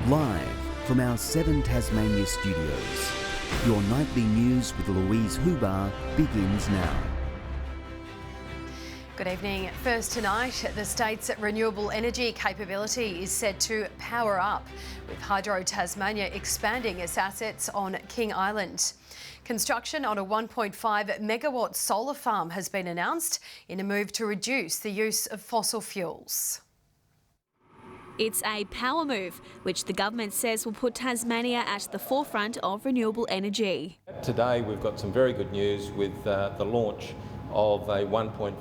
Live from our 7 Tasmania studios, your nightly news with Louise Huber begins now. Good evening. First tonight, the state's renewable energy capability is set to power up, with Hydro Tasmania expanding its assets on King Island. Construction on a 1.5 megawatt solar farm has been announced in a move to reduce the use of fossil fuels. It's a power move, which the government says will put Tasmania at the forefront of renewable energy. Today we've got some very good news with the launch of a 1.5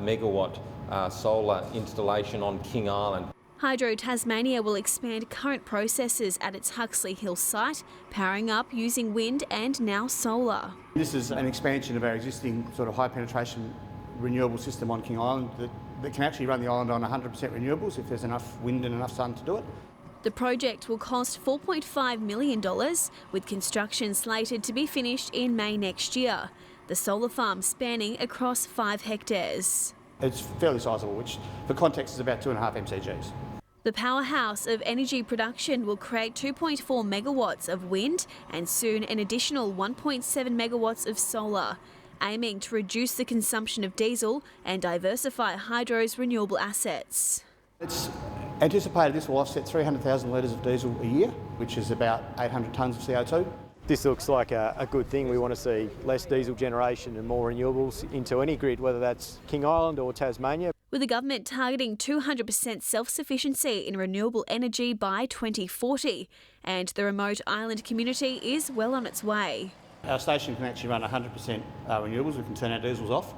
megawatt solar installation on King Island. Hydro Tasmania will expand current processes at its Huxley Hill site, powering up using wind and now solar. This is an expansion of our existing sort of high penetration renewable system on King Island that can actually run the island on 100% renewables if there's enough wind and enough sun to do it. The project will cost $4.5 million, with construction slated to be finished in May next year. The solar farm spanning across 5 hectares. It's fairly sizable, which for context is about 2.5 MCGs. The powerhouse of energy production will create 2.4 megawatts of wind and soon an additional 1.7 megawatts of solar, aiming to reduce the consumption of diesel and diversify Hydro's renewable assets. It's anticipated this will offset 300,000 litres of diesel a year, which is about 800 tonnes of CO2. This looks like a good thing. We want to see less diesel generation and more renewables into any grid, whether that's King Island or Tasmania. With the government targeting 200% self-sufficiency in renewable energy by 2040, and the remote island community is well on its way. Our station can actually run 100% renewables. We can turn our diesels off.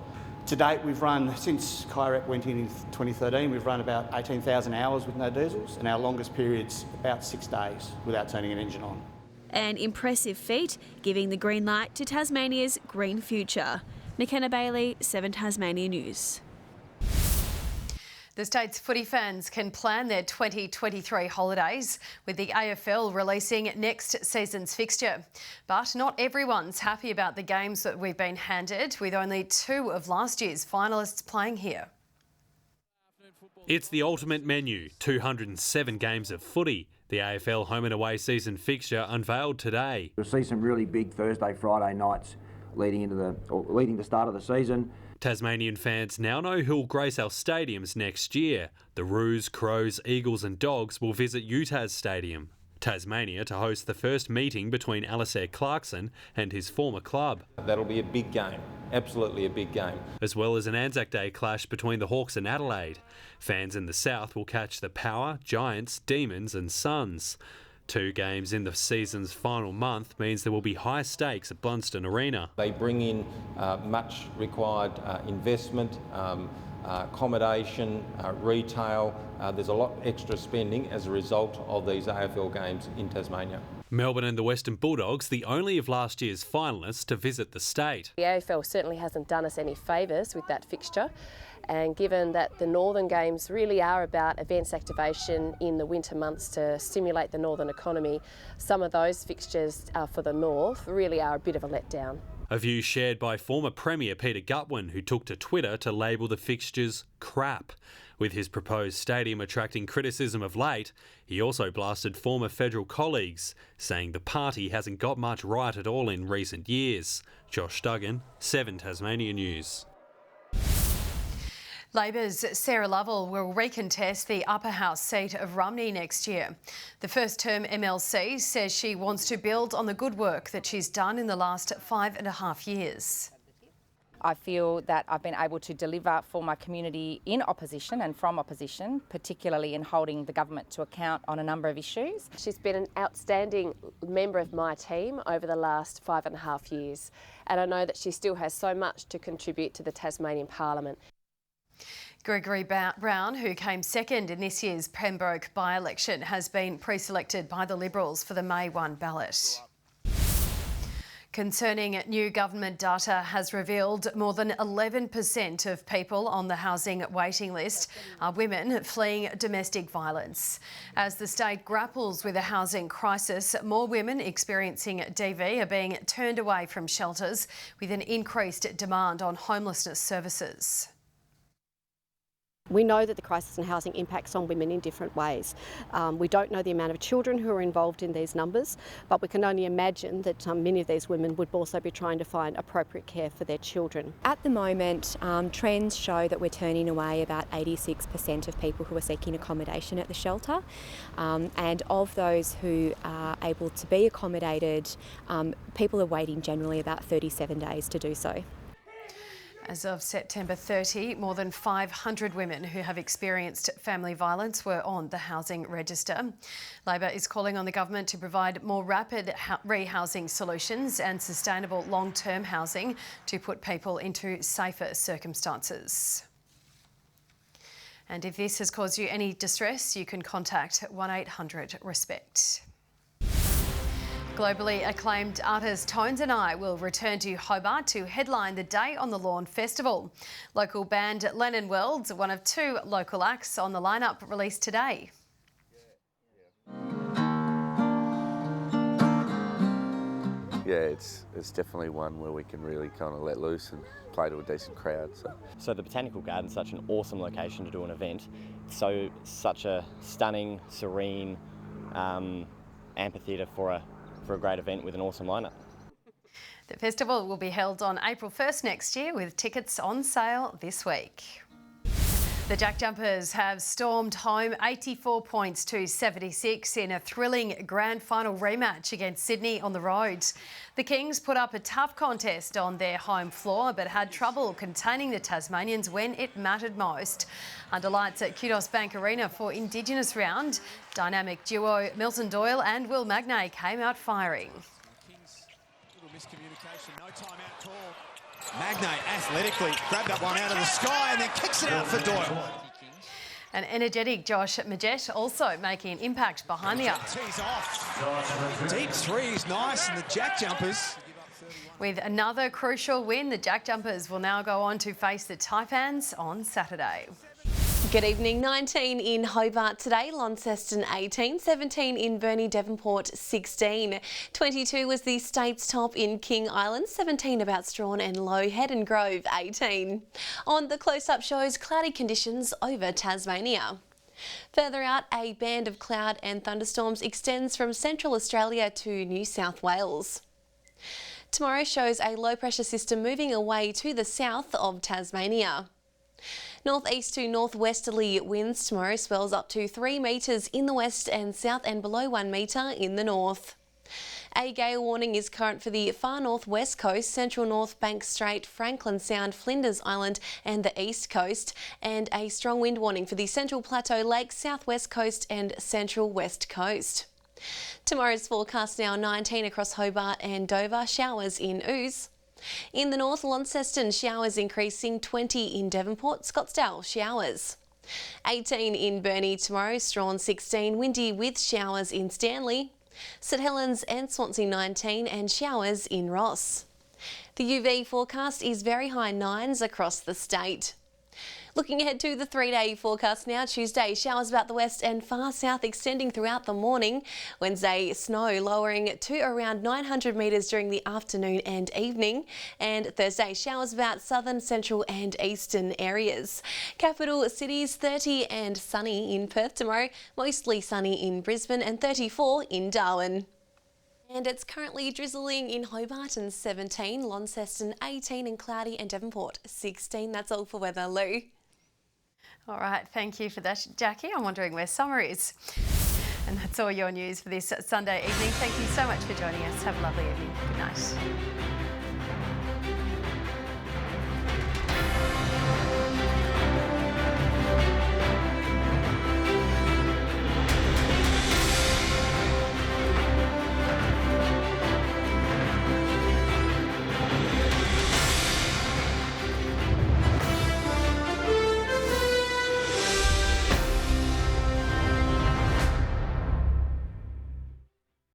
To date, we've run, since KIREP went in 2013, we've run about 18,000 hours with no diesels, and our longest period's about 6 days without turning an engine on. An impressive feat, giving the green light to Tasmania's green future. McKenna Bailey, 7 Tasmania News. The state's footy fans can plan their 2023 holidays, with the AFL releasing next season's fixture. But not everyone's happy about the games that we've been handed, with only 2 of last year's finalists playing here. It's the ultimate menu, 207 games of footy. The AFL home and away season fixture unveiled today. You'll see some really big Thursday, Friday nights leading the start of the season. Tasmanian fans now know who'll grace our stadiums next year. The Roos, Crows, Eagles and Dogs will visit UTAS Stadium. Tasmania to host the first meeting between Alistair Clarkson and his former club. That'll be a big game, absolutely a big game. As well as an Anzac Day clash between the Hawks and Adelaide. Fans in the south will catch the Power, Giants, Demons and Suns. 2 games in the season's final month means there will be high stakes at Blunston Arena. They bring in much required investment, accommodation, retail. There's a lot extra spending as a result of these AFL games in Tasmania. Melbourne and the Western Bulldogs, the only of last year's finalists to visit the state. The AFL certainly hasn't done us any favours with that fixture, and given that the northern games really are about events activation in the winter months to stimulate the northern economy, some of those fixtures for the north really are a bit of a letdown. A view shared by former Premier Peter Gutwin, who took to Twitter to label the fixtures crap. With his proposed stadium attracting criticism of late, he also blasted former federal colleagues, saying the party hasn't got much right at all in recent years. Josh Duggan, 7 Tasmania News. Labor's Sarah Lovell will recontest the upper house seat of Rumney next year. The first-term MLC says she wants to build on the good work that she's done in the last 5.5 years. I feel that I've been able to deliver for my community in opposition and from opposition, particularly in holding the government to account on a number of issues. She's been an outstanding member of my team over the last 5.5 years, and I know that she still has so much to contribute to the Tasmanian Parliament. Gregory Brown, who came second in this year's Pembroke by-election, has been pre-selected by the Liberals for the May 1 ballot. Concerning new government data has revealed more than 11% of people on the housing waiting list are women fleeing domestic violence. As the state grapples with a housing crisis, more women experiencing DV are being turned away from shelters, with an increased demand on homelessness services. We know that the crisis in housing impacts on women in different ways. We don't know the amount of children who are involved in these numbers, but we can only imagine that many of these women would also be trying to find appropriate care for their children. At the moment, trends show that we're turning away about 86% of people who are seeking accommodation at the shelter. And of those who are able to be accommodated, people are waiting generally about 37 days to do so. As of September 30, more than 500 women who have experienced family violence were on the housing register. Labor is calling on the government to provide more rapid rehousing solutions and sustainable long-term housing to put people into safer circumstances. And if this has caused you any distress, you can contact 1800 RESPECT. Globally acclaimed artist Tones and I will return to Hobart to headline the Day on the Lawn Festival. Local band Lennon Worlds, one of 2 local acts on the lineup, released today. Yeah, it's definitely one where we can really kind of let loose and play to a decent crowd. So the Botanical Garden's such an awesome location to do an event. So such a stunning, serene amphitheatre for a great event with an awesome lineup. The festival will be held on April 1st next year, with tickets on sale this week. The Jack Jumpers have stormed home 84 points to 76 in a thrilling grand final rematch against Sydney on the road. The Kings put up a tough contest on their home floor, but had trouble containing the Tasmanians when it mattered most. Under lights at Kudos Bank Arena for Indigenous round, dynamic duo Milton Doyle and Will Magnay came out firing. Kings, little miscommunication, no time out call. Magnay athletically grabbed that one out of the sky and then kicks it out for Doyle. An energetic Josh Majet also making an impact behind the arc. Tees off. Deep three is nice, and the Jack Jumpers. With another crucial win, the Jack Jumpers will now go on to face the Taipans on Saturday. Good evening. 19 in Hobart today, Launceston 18, 17 in Burnie Devonport 16. 22 was the state's top in King Island, 17 about Strawn and Low Head and Grove 18. On the close-up shows, cloudy conditions over Tasmania. Further out, a band of cloud and thunderstorms extends from Central Australia to New South Wales. Tomorrow shows a low pressure system moving away to the south of Tasmania. Northeast to northwesterly winds tomorrow, swells up to 3 metres in the west and south and below 1 metre in the north. A gale warning is current for the far northwest coast, central North Bank Strait, Franklin Sound, Flinders Island and the east coast, and a strong wind warning for the Central Plateau Lakes, southwest coast and central west coast. Tomorrow's forecast now 19 across Hobart and Dover, showers in Ouse. In the north, Launceston, showers increasing, 20 in Devonport, Scottsdale, showers. 18 in Burnie tomorrow, Strawn 16, windy with showers in Stanley. St Helens and Swansea 19 and showers in Ross. The UV forecast is very high 9s across the state. Looking ahead to the 3-day forecast now, Tuesday showers about the west and far south extending throughout the morning. Wednesday snow lowering to around 900 metres during the afternoon and evening. And Thursday showers about southern, central and eastern areas. Capital cities 30 and sunny in Perth tomorrow, mostly sunny in Brisbane and 34 in Darwin. And it's currently drizzling in Hobart and 17, Launceston 18 and cloudy and Devonport 16. That's all for weather, Lou. All right, thank you for that, Jackie. I'm wondering where summer is. And that's all your news for this Sunday evening. Thank you so much for joining us. Have a lovely evening. Good night.